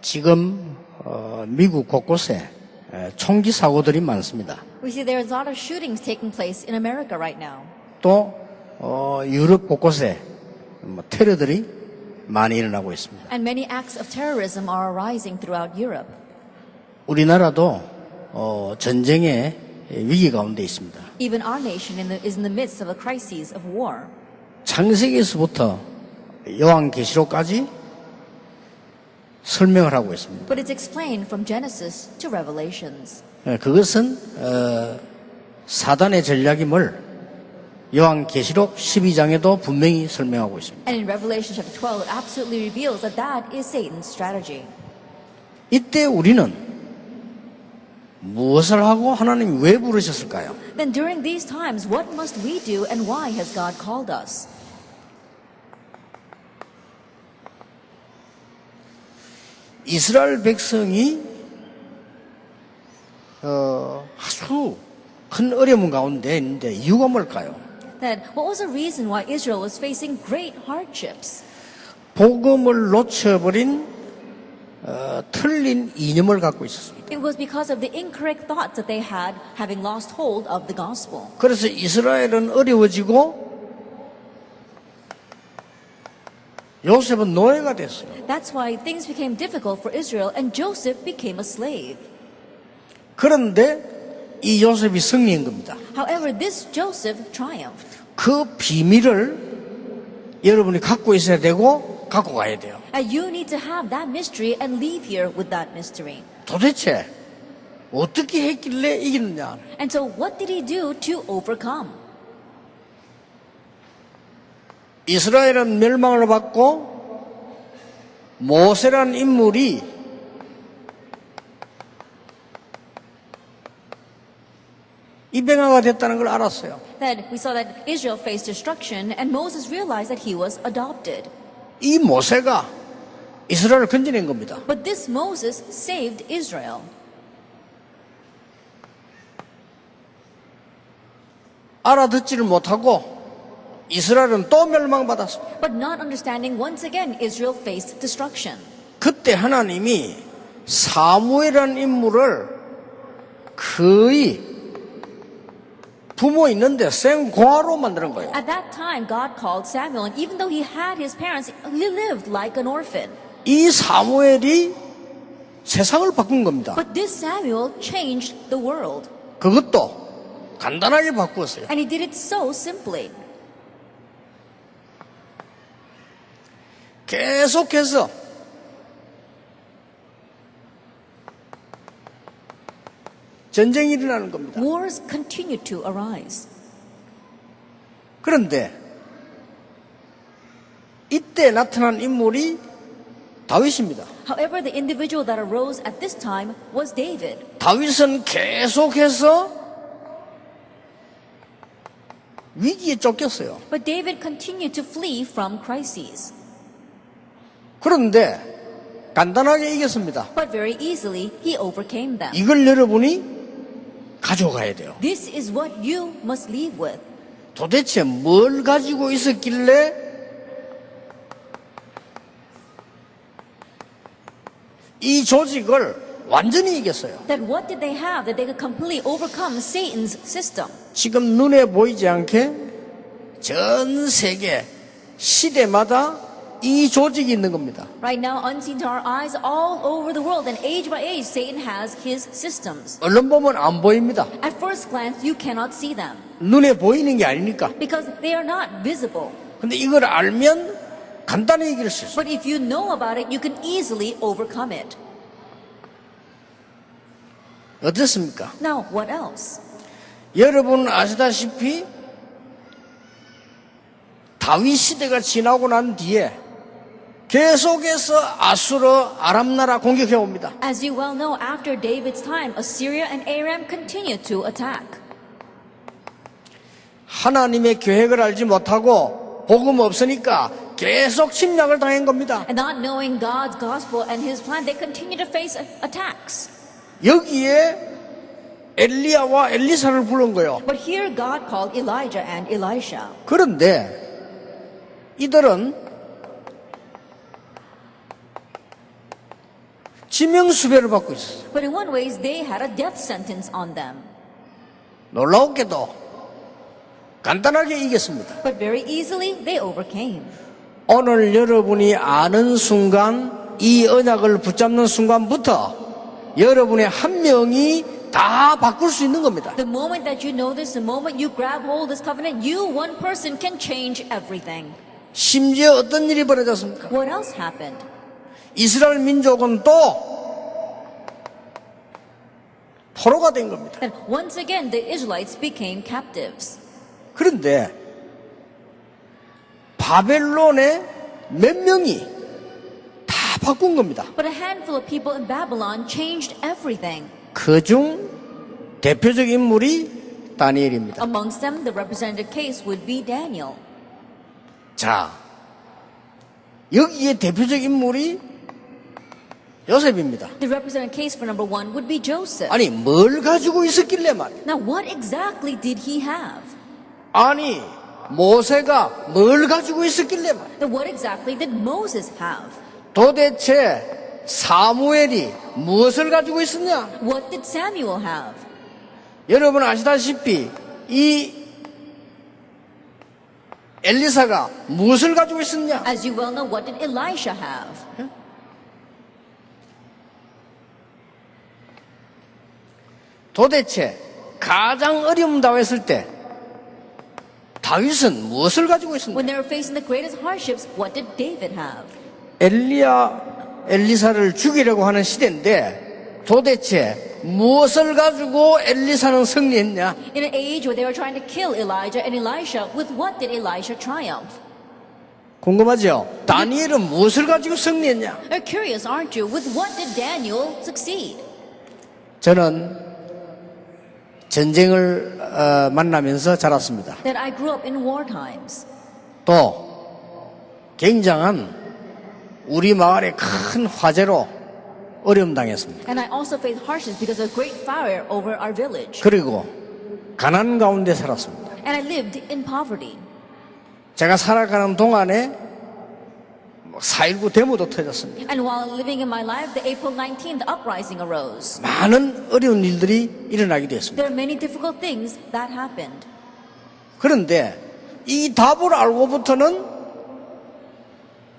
지금 미국 곳곳에 총기 사고들이 많습니다. We see there's a lot of shootings taking place in America right now. 또 유럽 곳곳에 테러들이 많이 일어나고 있습니다. And many acts of terrorism are arising throughout Europe. 우리나라도 전쟁의 위기 가운데 있습니다. Even our nation is in the midst of a crisis of war. 창세기에서부터 요한계시록까지 설명을 하고 있습니다. But it's explained from Genesis to Revelations. 그것은 사단의 전략임을 요한계시록 12장에도 분명히 설명하고 있습니다. And in Revelation chapter 12, it absolutely reveals that that is Satan's strategy. 이때 우리는 무엇을 하고 하나님이 왜 부르셨을까요? Then during these times, what must we do and why has God called us? 이스라엘 백성이 아주 큰 어려움 가운데 있는데 이유가 뭘까요? Then what was the reason why Israel was facing great hardships? 복음을 놓쳐버린 틀린 이념을 갖고 있었습니다. It was because of the incorrect thoughts that they had, having lost hold of the gospel. 그래서 이스라엘은 어려워지고 요셉은 노예가 됐어요. That's why things became difficult for Israel and Joseph became a slave. 그런데 이 요셉이 승리한 겁니다. However, this Joseph triumphed. 그 비밀을 여러분이 갖고 있어야 되고 갖고 가야 돼요. And you need to have that mystery and leave here with that mystery. 도대체 어떻게 했길래 이기느냐? And so what did he do to overcome? 이스라엘은 멸망을 받고 모세라는 인물이 입양아가 됐다는 걸 알았어요. Then we saw that Israel faced destruction and Moses realized that he was adopted. 이 모세가 이스라엘을 건져낸 겁니다. But this Moses saved Israel. 알아듣지를 못하고 이스라엘은 또 멸망받았습니다. But not understanding, once again Israel faced destruction. 그때 하나님이 사무엘이라는 인물을 거의 부모 있는데 생고아로 만드는 거예요. At that time God called Samuel, and even though he had his parents, he lived like an orphan. 이 사무엘이 세상을 바꾼 겁니다. But this Samuel changed the world. 그것도 간단하게 바꾸었어요. And he did it so simply. 계속해서 전쟁이 일어나는 겁니다. Wars continued to arise. 그런데 이때 나타난 인물이 다윗입니다. However, the individual that arose at this time was David. 다윗은 계속해서 위기에 쫓겼어요. But David continued to flee from crises. 그런데 간단하게 이겼습니다. But very easily, he overcame them. 이걸 여러분이 가져가야 돼요. This is what you must leave with. 도대체 뭘 가지고 있었길래 이 조직을 완전히 이겼어요. Then what did they have that they could completely overcome Satan's system? 지금 눈에 보이지 않게 전 세계 시대마다 이 조직이 있는 겁니다. Right now, unseen to our eyes, all over the world, and age by age, Satan has his systems. 얼른 보면 안 보입니다. At first glance, you cannot see them 눈에 보이는 게 아니니까. because they are not visible. 근데 이걸 알면 간단히 이길 수 있어요. But if you know about it, you can easily overcome it. 어떻습니까? Now, what else? 여러분 아시다시피 다윗 시대가 지나고 난 뒤에 계속해서 아수르 아람 나라 공격해 옵니다. As you well know, after David's time, Assyria and Aram continued to attack. 하나님의 계획을 알지 못하고 복음 없으니까 계속 침략을 당한 겁니다. And not knowing God's gospel and his plan, they continue to face attacks. 여기에 엘리야와 엘리사를 부른 거예요. But here God called Elijah and Elisha. 그런데 이들은 지명수배를 받고 있었어요. But in one ways, they had a death sentence on them. 놀라웠게도 간단하게 이겼습니다. But very easily, they overcame. 오늘 여러분이 아는 순간, 이 언약을 붙잡는 순간부터 여러분의 한 명이 다 바꿀 수 있는 겁니다. The moment that you know this, the moment you grab hold of this covenant, you, one person, can change everything. 심지어 어떤 일이 벌어졌습니까? What else happened? 이스라엘 민족은 또 포로가 된 겁니다. And once again, the Israelites became captives. 그런데 바벨론의 몇 명이 다 바꾼 겁니다. But a handful of people in Babylon changed everything. 그중 대표적 인물이 다니엘입니다. Amongst them, the representative case would be Daniel. 자, 여기에 대표적 인물이 요셉입니다. The representative case for number one would be Joseph. 아니, 뭘 가지고 있었길래 말이야. Now, what exactly did he have? 아니, 모세가 뭘 가지고 있었길래 말이야. Then what exactly did Moses have? 도대체 사무엘이 무엇을 가지고 있었냐? What did Samuel have? 여러분 아시다시피 이 엘리사가 무엇을 가지고 있었냐? As you well know, what did Elisha have? 도대체 가장 어려움 당했을 때 다윗은 무엇을 가지고 있었냐? When they were facing the greatest hardships, what did David have? 엘리사를 죽이려고 하는 시대인데 도대체 무엇을 가지고 엘리사는 승리했냐? In an age where they were trying to kill Elijah and Elisha, with what did Elisha triumph? 궁금하죠? 다니엘은 무엇을 가지고 승리했냐? You're curious, aren't you? With what did Daniel succeed? 저는 전쟁을 만나면서 자랐습니다. That I grew up in war times. 또 굉장한 우리 마을의 큰 화재로 어려움 당했습니다. And I also faced hardships because of great fire over our village. 그리고 가난 가운데 살았습니다. And I lived in poverty. 제가 살아가는 동안에 4.19 데모도 터졌습니다. And while living in my life, the April 19th uprising arose. 많은 어려운 일들이 일어나기도 했습니다. There are many difficult things that happened. 그런데 이 답을 알고부터는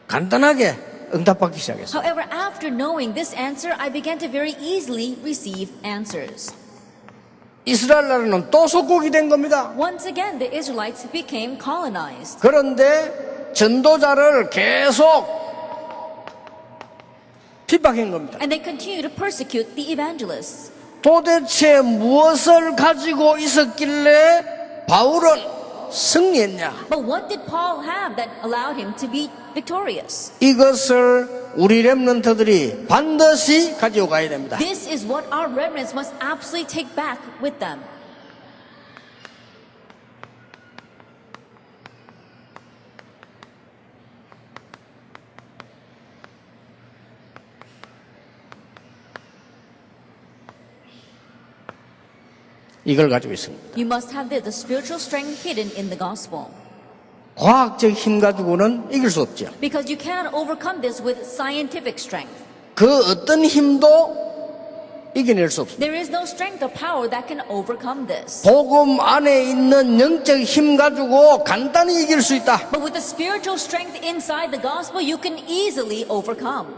간단하게 응답받기 시작했어요. However, after knowing this answer, I began to very easily receive answers. 이스라엘 나라는 또 속국이 된 겁니다. Once again, the Israelites became colonized. 그런데 전도자를 계속 핍박한 겁니다. And they continue to persecute the evangelists. 도대체 무엇을 가지고 있었길래 바울은 승리했냐? But what did Paul have that allowed him to be victorious? 이것을 우리 렘넌트들이 반드시 가지고 가야 됩니다. This is what our remnants must absolutely take back with them. 이걸 가지고 있습니다. You must have the spiritual strength hidden in the gospel. 과학적 힘 가지고는 이길 수 없죠. Because you cannot overcome this with scientific strength. 그 어떤 힘도 이겨낼 수 없습니다. There is no strength or power that can overcome this. 복음 안에 있는 영적 힘 가지고 간단히 이길 수 있다. But with the spiritual strength inside the gospel, you can easily overcome.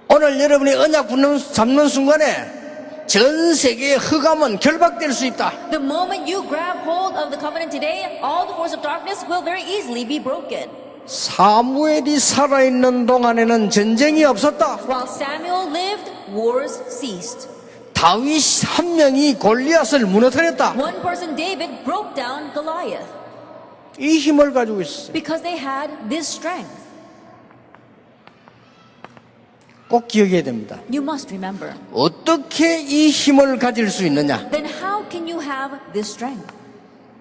오늘 여러분이 언약 잡는 순간에 전 세계의 흑암은 결박될 수 있다. The moment you grab hold of the covenant today, all the force of darkness will very easily be broken. 사무엘이 살아있는 동안에는 전쟁이 없었다. While Samuel lived, wars ceased. 다윗 한 명이 골리앗을 무너뜨렸다. One person, David, broke down Goliath 이 힘을 가지고 있었어요. because they had this strength. 꼭 기억해야 됩니다. You must remember. 어떻게 이 힘을 가질 수 있느냐? Then how can you have this strength?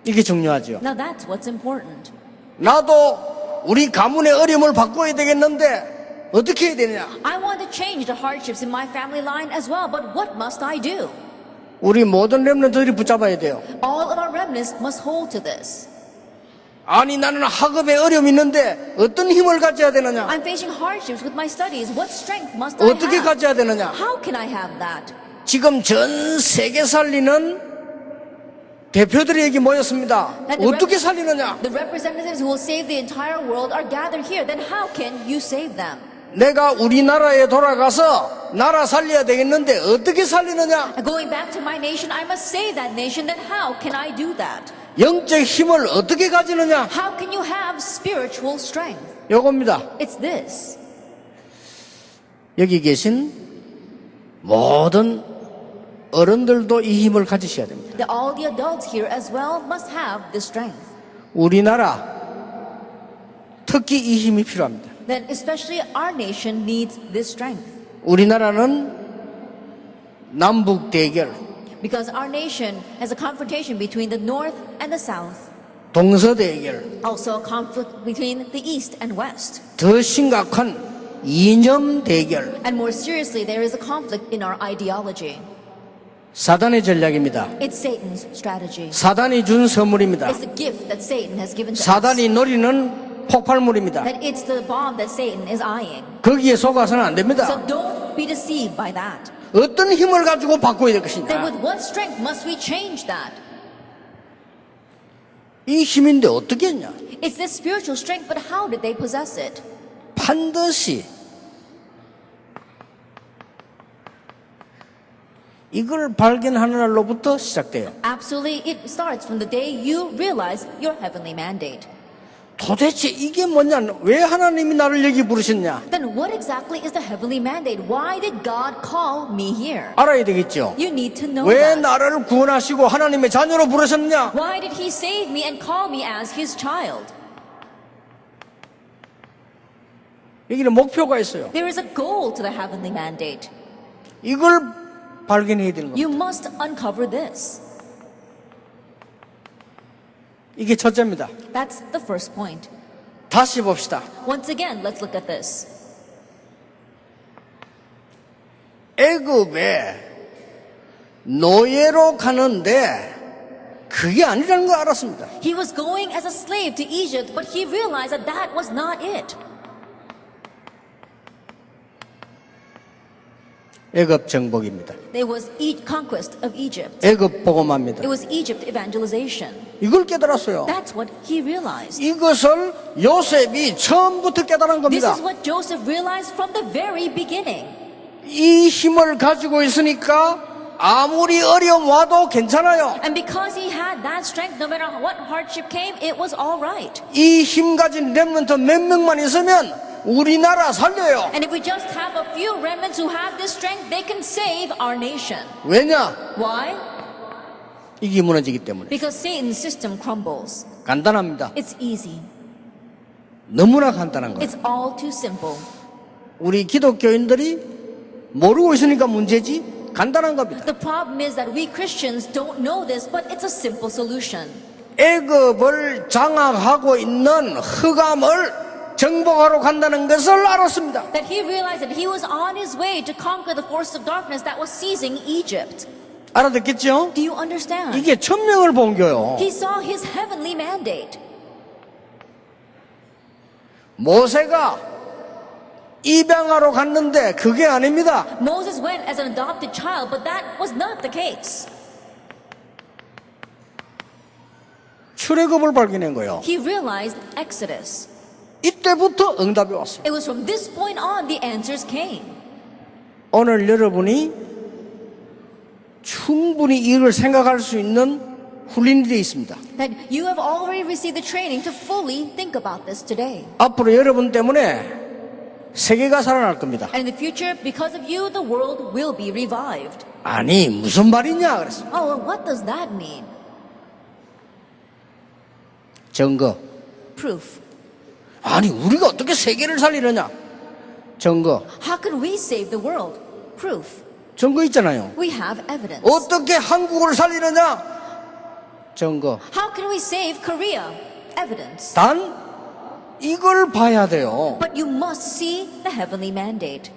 이게 중요하죠. Now that's what's important. 나도 우리 가문의 어려움을 바꿔야 되겠는데 어떻게 해야 되느냐? I want to change the hardships in my family line as well, but what must I do? 우리 모든 렘넌트들이 붙잡아야 돼요. All of our remnants must hold to this. 아니 나는 학업에 어려움이 있는데 어떤 힘을 가져야 되느냐? I'm facing hardships with my studies. What strength must I 어떻게 have? 가져야 되느냐? How can I have that? 지금 전 세계 살리는 대표들이 여기 모였습니다. 어떻게 살리느냐? The representatives who will save the entire world are gathered here. Then how can you save them? 내가 우리나라에 돌아가서 나라 살려야 되겠는데 어떻게 살리느냐? Going back to my nation, I must save that nation. Then how can I do that? 영적 힘을 어떻게 가지느냐? How can you have spiritual strength? 요겁니다. It's this. 여기 계신 모든 어른들도 이 힘을 가지셔야 됩니다. That all the adults here as well must have this strength. 우리나라 특히 이 힘이 필요합니다. Then especially our nation needs this strength. 우리나라는 남북 대결, Because our nation has a confrontation between the North and the South. 동서 대결, Also a conflict between the East and West. 더 심각한 이념 대결, And more seriously, there is a conflict in our ideology. 사단의 전략입니다. It's Satan's strategy. 사단이 준 선물입니다. It's the gift that Satan has given to us. 사단이 노리는 폭발물입니다. That it's the bomb that Satan is eyeing. 거기에 속아서는 안 됩니다. So don't be deceived by that. 어떤 힘을 가지고 바꿔야 될 Then 것이냐? with what strength must we change that? 이 힘인데 어떻게 했냐? It's this spiritual strength, but how did they possess it? 반드시 이걸 발견하는 날로부터 시작돼요. Absolutely, it starts from the day you realize your heavenly mandate. 도대체 이게 뭐냐? 왜 하나님이 나를 여기 부르셨냐? Then what exactly is the heavenly mandate? Why did God call me here? 알아야 되겠죠. You need to know 왜 that. 나를 구원하시고 하나님의 자녀로 부르셨느냐? Why did He save me and call me as His child? 여기는 목표가 있어요. There is a goal to the heavenly mandate. 이걸 발견해야 되는 겁니다. You must uncover this. 이게 첫째입니다. That's the first point. 다시 봅시다. Once again, let's look at this. 애굽에 노예로 가는데 그게 아니라는 걸 알았습니다. He was going as a slave to Egypt, but he realized that that was not it. 애굽 정복입니다. There was conquest of Egypt. 애굽 복음합니다. It was Egypt evangelization. 이걸 깨달았어요. That's what he realized. 이것을 요셉이 처음부터 깨달은 This 겁니다. is what Joseph realized from the very beginning. 이 힘을 가지고 있으니까 아무리 어려움 와도 괜찮아요. And because he had that strength, no matter what hardship came, it was all right. 이 힘 가진 렘넌트 몇 명만 있으면 우리나라 살려요. And if we just have a few remnants who have this strength, they can save our nation. 왜냐? Why? 이게 무너지기 때문에. Because Satan's system crumbles. 간단합니다. It's easy. 너무나 간단한 거예요. It's all too simple. 우리 기독교인들이 모르고 있으니까 문제지 간단한 겁니다. The problem is that we Christians don't know this, but it's a simple solution. 애굽을 장악하고 있는 흑암을 정복하러 간다는 것을 알았습니다. That he realized that he was on his way to conquer the force of darkness that was seizing Egypt. 알아듣겠죠? Do you understand? 이게 천명을 본 거요. He saw his heavenly mandate. 모세가 입양하러 갔는데 그게 아닙니다. Moses went as an adopted child, but that was not the case. 출애굽을 발견한 거예요. He realized Exodus. 이때부터 응답이 왔어요. It was from this point on the answers came. 오늘 여러분이 충분히 이걸 생각할 수 있는 훈련이 되어 있습니다. That you have already received the training to fully think about this today. 앞으로 여러분 때문에 세계가 살아날 겁니다. And in the future, because of you, the world will be revived. 아니 무슨 말이냐 그랬습니다. Oh, well, what does that mean? 증거. Proof. 아니 우리가 어떻게 세계를 살리느냐? 증거. How can we save the world? Proof. 증거 있잖아요. We have evidence. 어떻게 한국을 살리느냐? 증거. How can we save Korea? Evidence. 단 이걸 봐야 돼요. But you must see the heavenly mandate.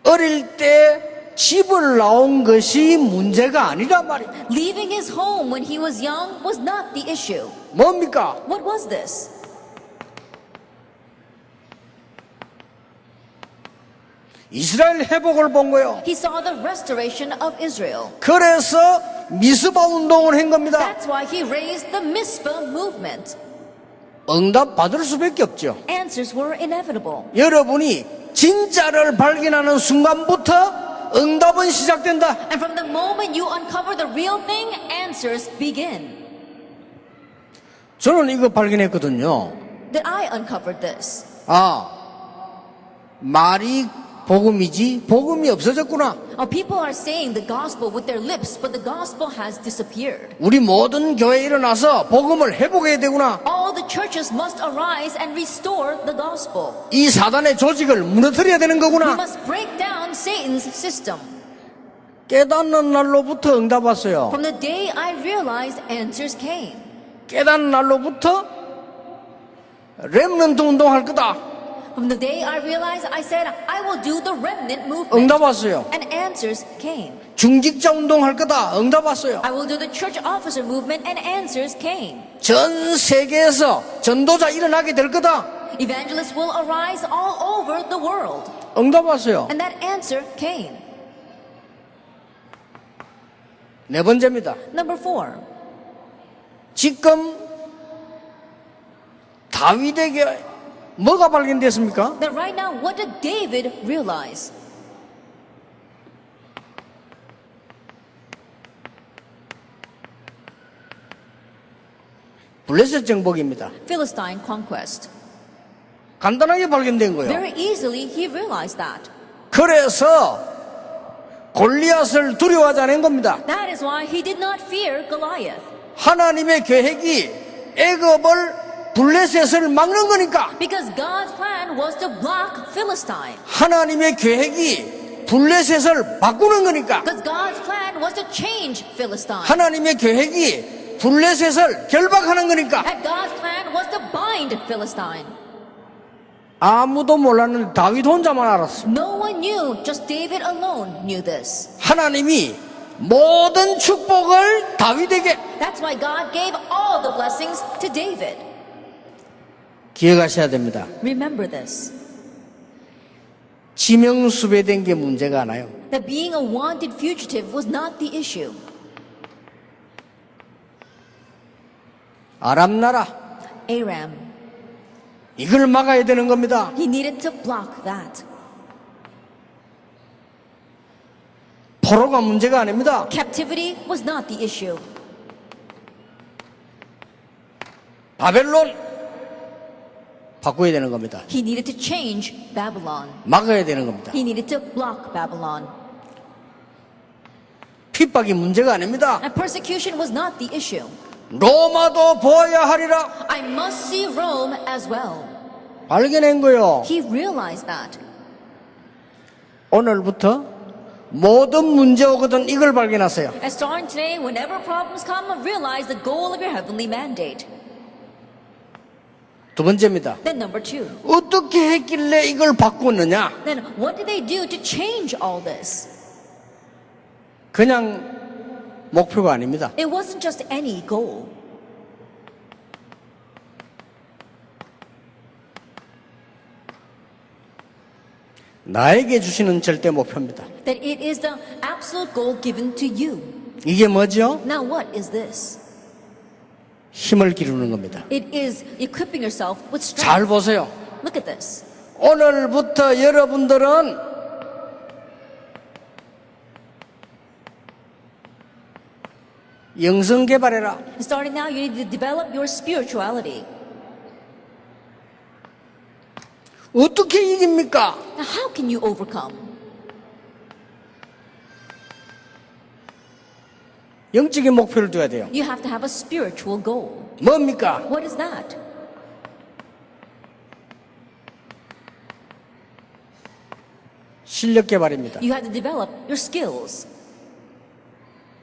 어릴 때 집을 나온 것이 문제가 아니란 말이에요. Leaving his home when he was young was not the issue. 뭡니까? What was this? 이스라엘 회복을 본 거예요. He saw the restoration of Israel. 그래서 미스바 운동을 한 겁니다. That's why he raised the Mizpah movement. 응답 받을 수밖에 없죠. Answers were inevitable. 여러분이 진짜를 발견하는 순간부터 응답은 시작된다. And from the moment you uncover the real thing, answers begin. 저는 이거 발견했거든요. That I uncovered this. 말이 복음이지 복음이 없어졌구나. People are saying the gospel with their lips, but the gospel has disappeared. 우리 모든 교회에 일어나서 복음을 회복해야 되구나. All the churches must arise and restore the gospel. 이 사단의 조직을 무너뜨려야 되는 We 거구나. must break down Satan's system. 깨닫는 날로부터 응답 왔어요. From the day I realized, answers came. 깨닫는 날로부터 렘넌트 운동할 거다. From the day I realized, I said, I will do the remnant movement. 응답 왔어요. And answers came. 중직자 운동할 거다. 응답 왔어요. I will do the church officer movement, and answers came. 전 세계에서 전도자 일어나게 될 거다. Evangelists will arise all over the world. 응답 왔어요. And that answer came. 네 번째입니다. Number 4. 지금 다윗에게 뭐가 발견됐습니까? That right now, what did David realize? 블레셋 정복입니다. Philistine conquest. 간단하게 발견된 거예요. Very easily, he realized that. 그래서 골리앗을 두려워하지 않은 겁니다. That is why he did not fear Goliath. 하나님의 계획이 애굽을 블레셋을 막는 거니까. Because God's plan was to block Philistine. 하나님의 계획이 블레셋을 바꾸는 거니까. Because God's plan was to change Philistine. 하나님의 계획이 블레셋을 결박하는 거니까. And God's plan was to bind Philistine. 아무도 몰랐는데 다윗 혼자만 알았어. No one knew, just David alone knew this. 하나님이 모든 축복을 다윗에게. That's why God gave all the blessings to David. 기억하셔야 됩니다. Remember this. 지명수배된 게 문제가 아니에요. That being a wanted fugitive was not the issue. 아람 나라 Aram. 이걸 막아야 되는 겁니다. He needed to block that. 포로가 문제가 아닙니다. Captivity was not the issue. 바벨론 바꿔야 되는 겁니다. He needed to change Babylon. 막아야 되는 겁니다. He needed to block Babylon. 핍박이 문제가 아닙니다. And persecution was not the issue. 로마도 보아야 하리라. I must see Rome as well. 발견한 거요. He realized that. 오늘부터 모든 문제 오거든 이걸 발견하세요. And starting today, whenever problems come, realize the goal of your heavenly mandate. 두 번째입니다. Then number 2. 어떻게 했길래 이걸 바꾸느냐? Then what did they do to change all this? 그냥 목표가 아닙니다. It wasn't just any goal. 나에게 주시는 절대 목표입니다. That it is the absolute goal given to you. 이게 뭐죠? Now what is this? 힘을 기르는 겁니다. It is equipping yourself with strength. 잘 보세요. Look at this. 오늘부터 여러분들은 영성 개발해라. Starting now, you need to develop your spirituality. 어떻게 이깁니까? Now, how can you overcome? 영적인 목표를 둬야 돼요. You have to have a spiritual goal. 뭡니까? What is that? 실력 개발입니다. You have to develop your skills.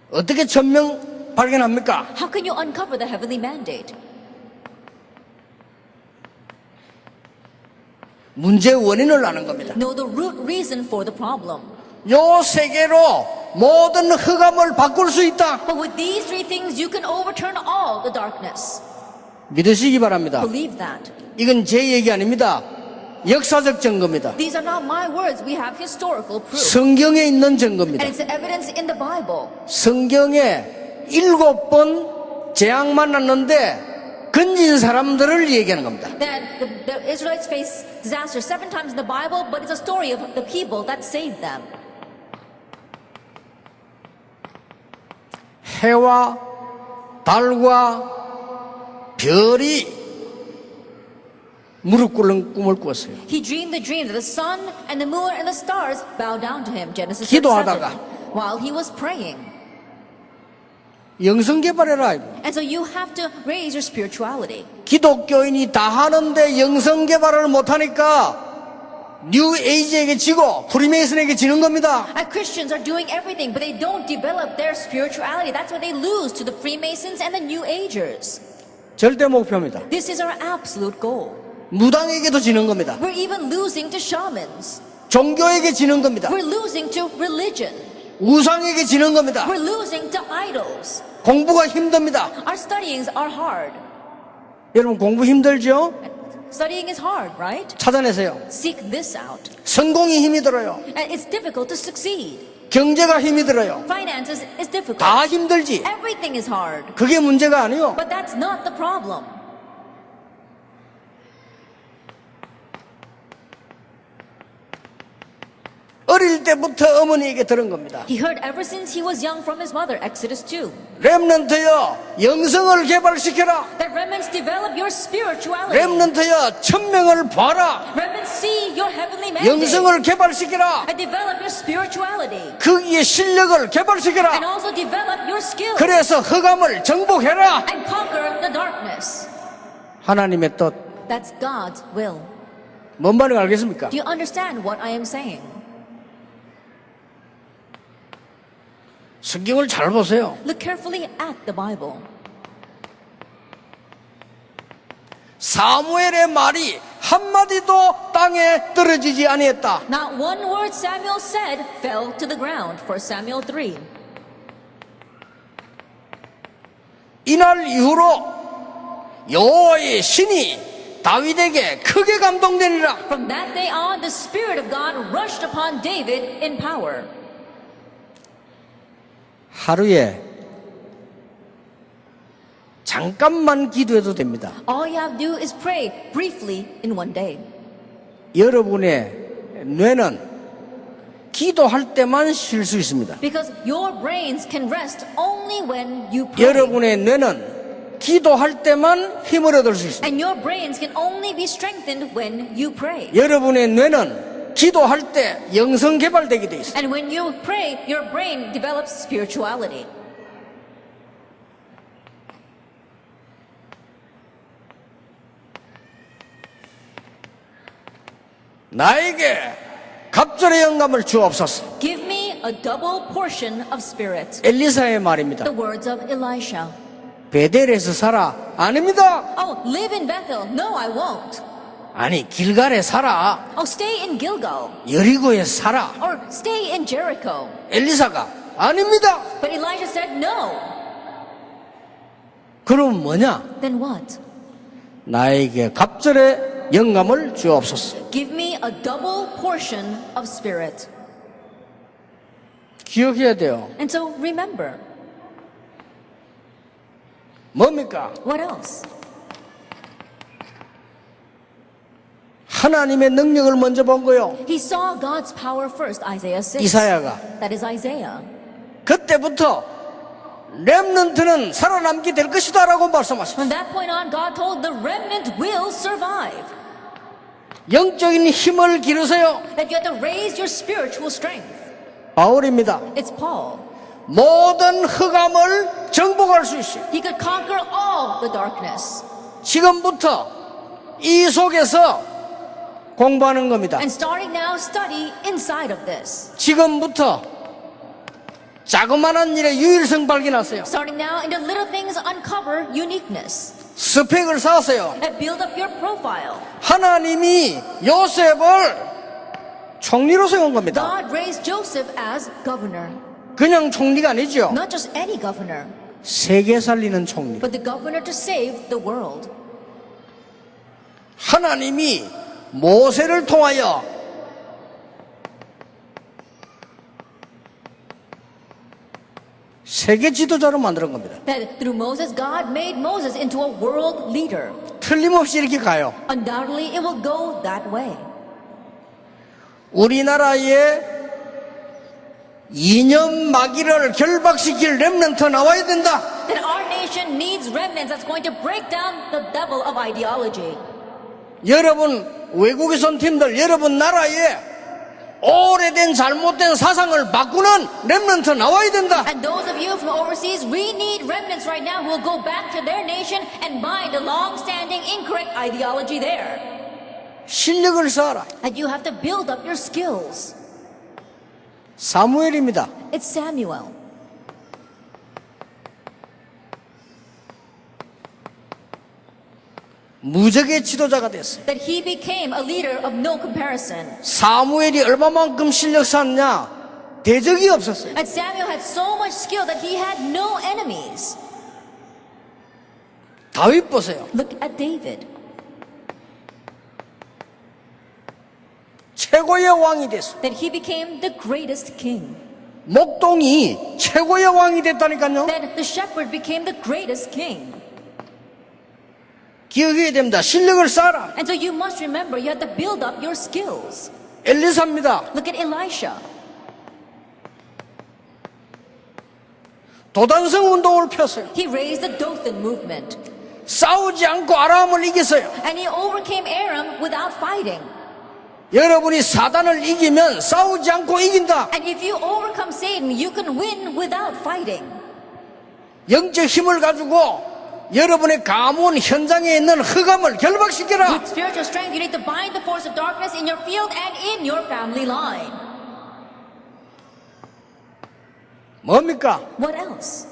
어떻게 천명 발견합니까? How can you uncover the heavenly mandate? 문제의 원인을 아는 겁니다. Know the root reason for the problem. 요 세 개로 모든 흑암을 바꿀 수 있다. But with these three things, you can overturn all the darkness. 믿으시기 바랍니다. Believe that. 이건 제 얘기 아닙니다. 역사적 증거입니다. These are not my words. We have historical proof. 성경에 있는 증거입니다. And it's evidence in the Bible. 성경에 7번 재앙 만났는데 건진 사람들을 얘기하는 겁니다. That the Israelites faced disaster 7 times in the Bible, but it's a story of the people that saved them. 해와 달과 별이 무릎 꿇는 꿈을 꾸었어요. He dreamed the dream that the sun and the moon and the stars bowed down to him. Genesis 37. 기도하다가 While he was praying. 영성 개발해라. And so you have to raise your spirituality. 기독교인이 다 하는데 영성 개발을 못하니까 뉴 에이지에게 지고 프리메이슨에게 지는 겁니다. And Christians are doing everything, but they don't develop their spirituality. That's why they lose to the Freemasons and the New Agers. 절대 목표입니다. This is our absolute goal. 무당에게도 지는 겁니다. We're even losing to shamans. 종교에게 지는 겁니다. We're losing to religion. 우상에게 지는 겁니다. We're losing to idols. 공부가 힘듭니다. Our studyings are hard. 여러분 공부 힘들죠? Studying is hard, right? 찾아내세요. Seek this out. 성공이 힘이 들어요. And it's difficult to succeed. 경제가 힘이 들어요. Finances is difficult. 다 힘들지. Everything is hard. 그게 문제가 아니요. But that's not the problem. 어릴 때부터 어머니에게 들은 겁니다. He heard ever since he was young from his mother, Exodus 2. 렘넌트여 영성을 개발시켜라. That remnants develop your spirituality. 렘넌트여 천명을 봐라. Remnants see your heavenly mandate. 영성을 개발시켜라. And develop your spirituality. 거기에 실력을 And 개발시켜라. also develop your skills. 그래서 흑암을 정복해라. And conquer the darkness. 하나님의 뜻. That's God's will. 뭔 말인지 알겠습니까? Do you understand what I am saying? 성경을 잘 보세요. Look carefully at the Bible. 사무엘의 말이 한마디도 땅에 떨어지지 아니했다. Not one word Samuel said fell to the ground. 1 Samuel 3. 이날 이후로 여호와의 신이 다윗에게 크게 감동되니라. From that day on, the Spirit of God rushed upon David in power. 하루에 잠깐만 기도해도 됩니다. All you have to do is pray briefly in one day. 여러분의 뇌는 기도할 때만 쉴 수 있습니다. Because your brains can rest only when you pray. 여러분의 뇌는 기도할 때만 힘을 얻을 수 있습니다. And your brains can only be strengthened when you pray. 여러분의 뇌는 기도할 때 영성 개발되게 돼 있어요. And when you pray, your brain develops spirituality. 나에게 갑절의 영감을 주옵소서. Give me a double portion of spirit. 엘리사의 말입니다. The words of Elisha. 베델에서 살아. 아닙니다. Oh, live in Bethel. No, I won't. 아니 길갈에 살아. Oh, stay in Gilgal. 여리고에 살아. Or stay in Jericho. 엘리사가 아닙니다. But Elijah said no. 그럼 뭐냐? Then what? 나에게 갑절의 영감을 주옵소서. Give me a double portion of spirit. 기억해야 돼요. And so remember. 뭡니까? What else? 하나님의 능력을 먼저 본 거요. He saw God's power first, Isaiah 6. 이사야가. That is Isaiah. 그때부터 렘넌트는 살아남게 될 것이다 라고 말씀하셨어요. From that point on, God told the remnant will survive. 영적인 힘을 기르세요. That you have to raise your spiritual strength. 바울입니다. It's Paul. 모든 흑암을 정복할 수 있어요. He could conquer all the darkness. 지금부터 이 속에서 공부하는 겁니다. And starting now, study inside of this. 지금부터 자그마한 일에 유일성 발견하세요. Starting now, in the little things, uncover uniqueness. 스펙을 쌓으세요. And build up your profile. 하나님이 요셉을 총리로 세운 겁니다. God raised Joseph as governor. 그냥 총리가 아니죠. Not just any governor, 세계 살리는 총리. but the governor to save the world. 하나님이 모세를 통하여 세계 지도자로 만드는 겁니다. That through Moses, God made Moses into a world leader. 틀림없이 이렇게 가요. Undoubtedly, it will go that way. 우리나라에 이념 마귀를 결박시킬 렘넌트 나와야 된다. That our nation needs remnants that's going to break down the devil of ideology. 여러분 외국에서 온 팀들, 여러분 나라에 오래된 잘못된 사상을 바꾸는 렘넌트 나와야 된다. And those of you from overseas, we need remnants right now who will go back to their nation and bind a long-standing incorrect ideology there. 실력을 쌓아라. And you have to build up your skills. 사무엘입니다. It's Samuel. 무적의 지도자가 됐어요. That he became a leader of no comparison. 사무엘이 얼마만큼 실력 쌓았냐? 대적이 없었어요. And Samuel had so much skill that he had no enemies. 다윗 보세요. Look at David. 최고의 왕이 됐어요. That he became the greatest king. 목동이 최고의 왕이 됐다니까요. That the shepherd became the greatest king. 기억해야 됩니다. 실력을 쌓아라. And so you must remember, you have to build up your skills. 엘리사입니다. Look at Elisha. 도단성 운동을 폈어요. He raised the Dothan movement. 싸우지 않고 아람을 이겼어요. And he overcame Aram without fighting. 여러분이 사단을 이기면 싸우지 않고 이긴다. And if you overcome Satan, you can win without fighting. 영적 힘을 가지고 여러분의 가문 현장에 있는 흑암을 결박시켜라. With spiritual strength, you need to bind the force of darkness in your field and in your family line. 뭡니까? What else?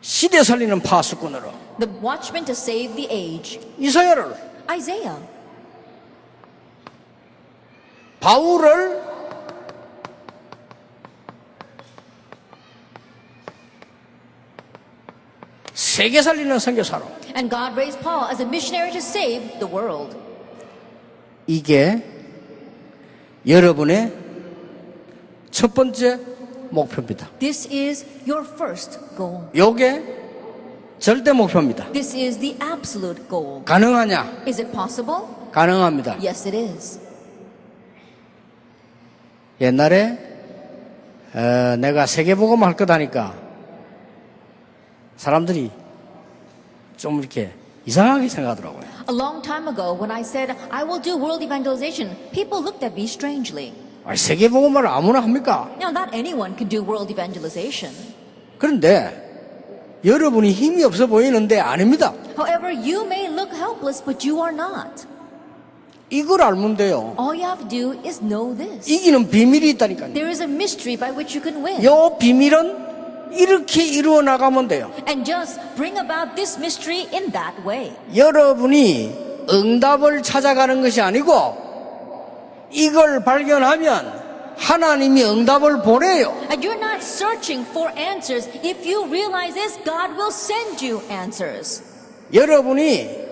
시대 살리는 파수꾼으로 The watchman to save the age. 이사야를, Isaiah. 바울을 세계 살리는 선교사로. And God raised Paul as a missionary to save the world. 이게 여러분의 첫 번째 목표입니다. This is your first goal. 요게 절대 목표입니다. This is the absolute goal. 가능하냐? Is it possible? 가능합니다. Yes, it is. 옛날에 내가 세계복음 할 거다니까 사람들이 좀 이렇게 이상하게 생각하더라고요. A long time ago, when I said I will do world evangelization, people looked at me strangely. 아니, 세계복음을 아무나 합니까? Now, not anyone can do world evangelization. 그런데 여러분이 힘이 없어 보이는데 아닙니다. However, you may look helpless, but you are not. 이걸 알면 돼요. All you have to do is know this. 이기는 비밀이 있다니까요. There is a mystery by which you can win. 요 비밀은 이렇게 이루어 나가면 돼요. And just bring about this mystery in that way. 여러분이 응답을 찾아가는 것이 아니고 이걸 발견하면 하나님이 응답을 보내요. And you're not searching for answers. If you realize this, God will send you answers. 여러분이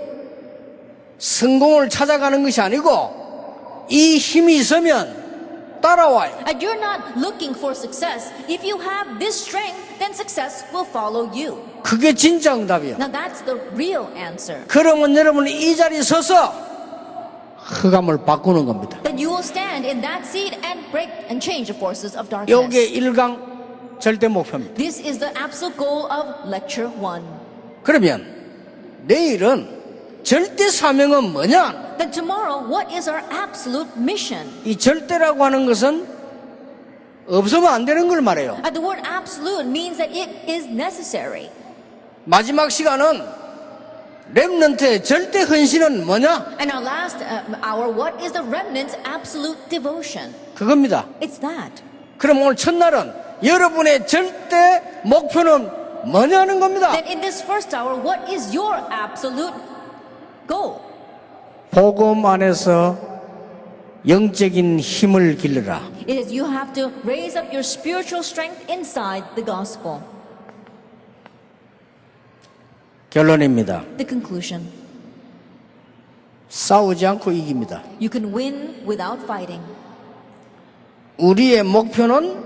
성공을 찾아가는 것이 아니고 이 힘이 있으면 따라와요. And you're not looking for success. If you have this strength, then success will follow you. 그게 진짜 응답이에요. Now that's the real answer. 그러면 여러분이 이 자리에 서서 흑암을 바꾸는 겁니다. Then you will stand in that seat and break and change the forces of 이게 darkness. 1강 절대 목표입니다. This is the absolute goal of lecture 1. 그러면 내일은 절대 사명은 뭐냐? Then tomorrow, what is our absolute mission? 이 절대라고 하는 것은 없으면 안 되는 걸 말해요. And the word absolute means that it is necessary. 마지막 시간은 렘넌트의 절대 헌신은 뭐냐? And our last hour, what is the remnant's absolute devotion? 그겁니다. It's that. 그럼 오늘 첫날은 여러분의 절대 목표는 뭐냐는 겁니다. Then in this first hour, what is your absolute Go. 복음 안에서 영적인 힘을 길러라. It is you have to raise up your spiritual strength inside the gospel. 결론입니다. The conclusion. 싸우지 않고 이깁니다. You can win without fighting. 우리의 목표는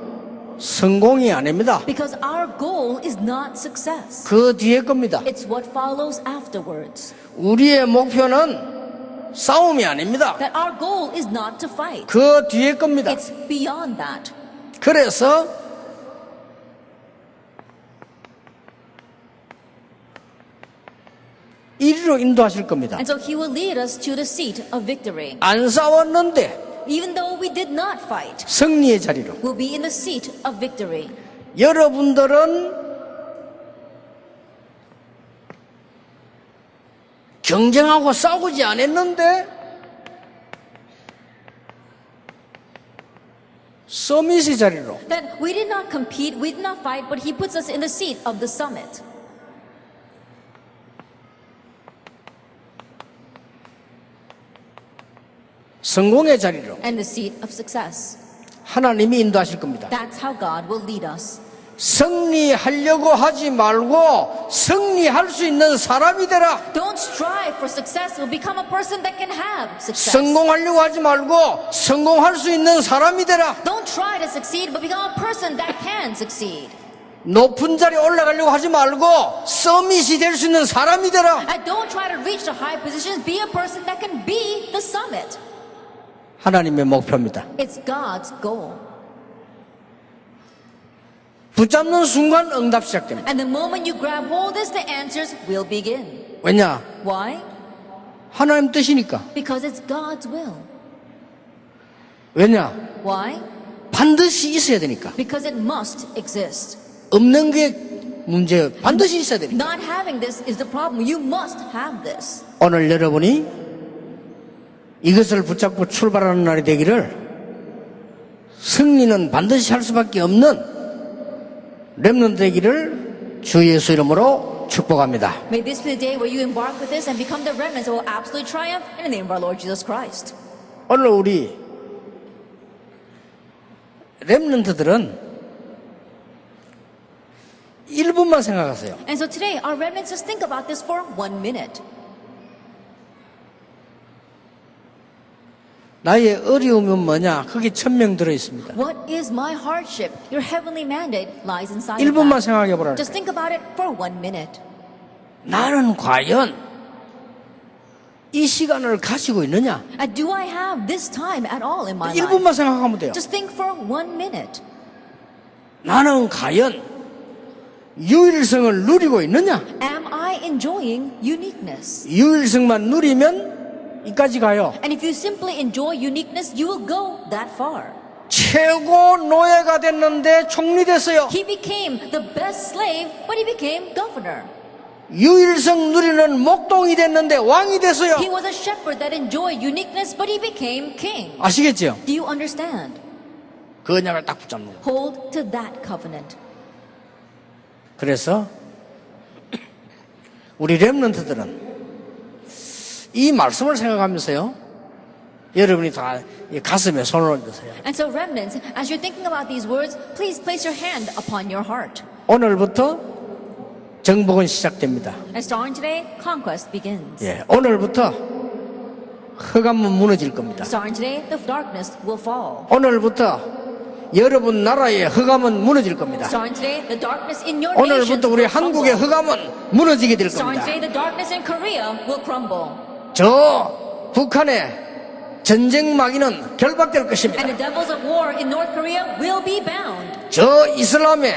성공이 아닙니다. Because our goal is not success. 그 뒤에 겁니다. It's what follows afterwards. 우리의 목표는 싸움이 아닙니다. That our goal is not to fight. 그 뒤에 겁니다. It's beyond that. 그래서 이리로 인도하실 겁니다. And so he will lead us to the seat of victory. 안 싸웠는데 Even though we did not fight, 승리의 자리로. we'll be in the seat of victory. 여러분들은 경쟁하고 싸우지 않았는데 서밋의 자리로. That we did not compete, we did not fight, but he puts us in the seat of the summit. 성공의 자리로 And the seat of success. 하나님이 인도하실 겁니다. That's how God will lead us. 승리하려고 하지 말고 승리할 수 있는 사람이 되라. Don't strive for success, will become a person that can have success. 성공하려고 하지 말고 성공할 수 있는 사람이 되라. Don't try to succeed, but become a person that can succeed. 높은 자리에 올라가려고 하지 말고 서밋이 될 수 있는 사람이 되라. And don't try to reach the high positions, be a person that can be the summit. 하나님의 목표입니다. It's God's goal. 붙잡는 순간 응답 시작됩니다. And the moment you grab hold of this, the answers will begin. 왜냐? Why? 하나님 뜻이니까. Because it's God's will. 왜냐? Why? 반드시 있어야 되니까. Because it must exist. 없는 게 문제예요. 반드시 있어야 되니까. Not having this is the problem. You must have this. 오늘 여러분이 이것을 붙잡고 출발하는 날이 되기를, 승리는 반드시 할 수밖에 없는 렘넌트 되기를 주 예수 이름으로 축복합니다. May this be the day where you embark with this and become the remnants that will absolutely triumph in the name of our Lord Jesus Christ. 오늘 우리 렘넌트들은 1분만 생각하세요. And so today, our remnants, just think about this for 1 minute. 나의 어려움은 뭐냐? 거기 1000명 들어있습니다. What is my hardship? Your heavenly mandate lies inside of 1분만 that. 생각해 보라. Just think about it for 1 minute. 나는 과연 이 시간을 가지고 있느냐? And do I have this time at all in my life? 1분만 생각하면 돼요. Just think for 1 minute. 나는 과연 유일성을 누리고 있느냐? Am I enjoying uniqueness? 유일성만 누리면 이까지 가요. And if you simply enjoy uniqueness, you will go that far. 최고 노예가 됐는데 총리 됐어요. He became the best slave, but he became governor. 유일성 누리는 목동이 됐는데 왕이 됐어요. He was a shepherd that enjoyed uniqueness, but he became king. 아시겠죠? Do you understand? 그 언약을 딱 붙잡는 거예요. Hold to that covenant. 그래서 우리 렘넌트들은 이 말씀을 생각하면서요, 여러분이 다 가슴에 손을 얹으세요. And so remnants, as you're thinking about these words, please place your hand upon your heart. 오늘부터 정복은 시작됩니다. And starting today, conquest begins. 예, 오늘부터 흑암은 무너질 겁니다. Starting today, the darkness will fall. 오늘부터 여러분 나라의 흑암은 무너질 겁니다. Starting today, the darkness in your nation 오늘부터 우리 will 한국의 crumble. 흑암은 무너지게 될 Starting 겁니다. today, the darkness in Korea will crumble. 저 북한의 전쟁 마귀는 결박될 것입니다. And the devils of war in North Korea will be bound. 저 이슬람의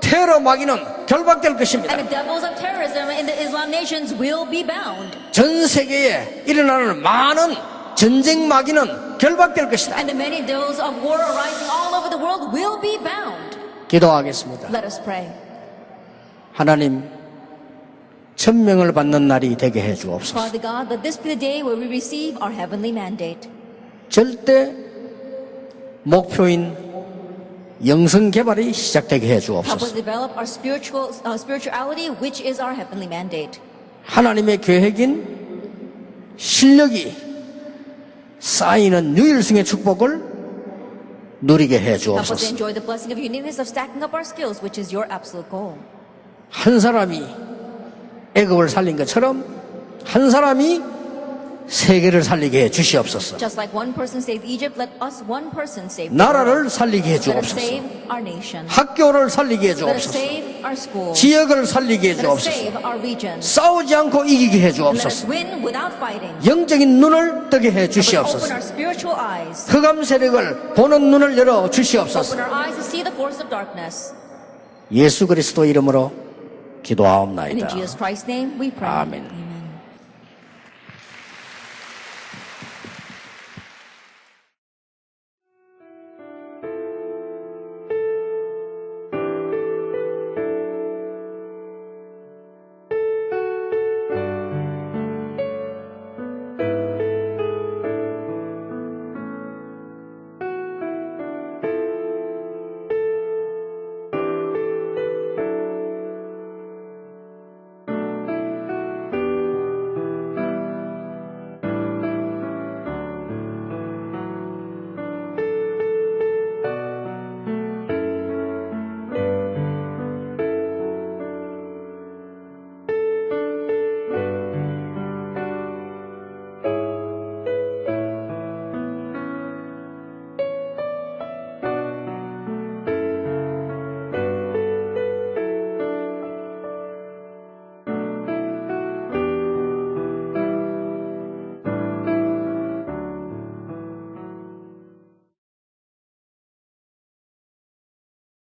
테러 마귀는 결박될 것입니다. And the devils of terrorism in the Islam nations will be bound. 전 세계에 일어나는 많은 전쟁 마귀는 결박될 것이다. And the many devils of war arising all over the world will be bound. 기도하겠습니다. Let us pray. 하나님, 1000명을 받는 날이 되게 해 주옵소서. Father God, let this be the day where we receive our heavenly mandate. 절대 목표인 영성 개발이 시작되게 해 Help us 주옵소서. develop our spirituality, which is our heavenly mandate. 하나님의 계획인 실력이 쌓이는 유일성의 축복을 누리게 해 Help us 주옵소서. enjoy the blessing of uniqueness of stacking up our skills, which is your absolute goal. 한 사람이 애굽을 살린 것처럼 한 사람이 세계를 살리게 해 주시옵소서. Just like one person saved Egypt, let us one person save the 나라를 world. 살리게 해 Let us 주옵소서. save our nation. 학교를 살리게 해 Let us 주옵소서. save our schools. 지역을 살리게 해 Let us 주옵소서. save our regions. 싸우지 않고 이기게 해 Let us 주옵소서. win without fighting. 영적인 눈을 뜨게 해 Let us open 주시옵소서. our spiritual eyes. 흑암 세력을 보는 눈을 열어 주시옵소서. Open our eyes to see the force of darkness. 예수 그리스도 이름으로 And in 기도하옵나이다. Jesus Christ's name we pray. 아멘. Amen.